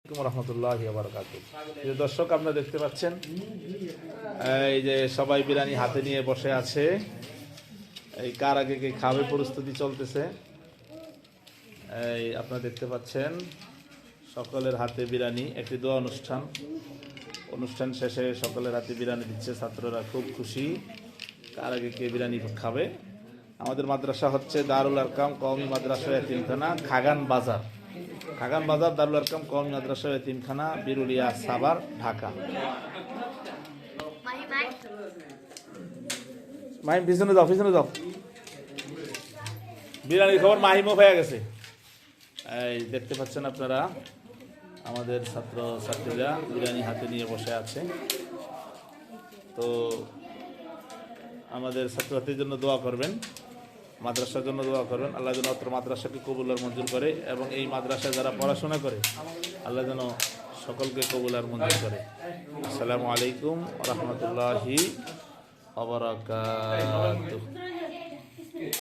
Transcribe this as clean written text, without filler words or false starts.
রহমতুল্লাহি ওয়া বারাকাতুহু। প্রিয় দর্শক, আপনারা দেখতে পাচ্ছেন এই যে সবাই বিরিয়ানি হাতে নিয়ে বসে আছে। এই কার আগে কে খাবে প্রস্তুতি চলতেছে। এই আপনারা দেখতে পাচ্ছেন সকলের হাতে বিরিয়ানি। একটি দোয়া অনুষ্ঠান শেষে সকলের হাতে বিরিয়ানি দিচ্ছে। ছাত্ররা খুব খুশি। কার আগে কে বিরিয়ানি খাবে। আমাদের মাদ্রাসা হচ্ছে দারুল আরকাম কওমি মাদ্রাসা এতিমখানা, খাগান বাজার দারুল আরকাম কওমি মাদ্রাসা এতিমখানা, বিরুলিয়া, সাভার, ঢাকা। মাহিম পিছনে যাও। বিরিয়ানির খবর মাহিমও হয়ে গেছে। এই দেখতে পাচ্ছেন আপনারা আমাদের ছাত্রীরা বিরিয়ানি হাতে নিয়ে বসে আছে। তো আমাদের ছাত্রছাত্রীর জন্য দোয়া করবেন, মাদ্রাসার জন্য দোয়া করবেন। আল্লাহ যেন অত্র মাদ্রাসাকে কবুল আর মঞ্জুর করে, এবং এই মাদ্রাসায় যারা পড়াশোনা করে আল্লাহ যেন সকলকে কবুল আর মঞ্জুর করে। আসসালামু আলাইকুম ওয়া রাহমাতুল্লাহি ওয়া বারাকাতুহু।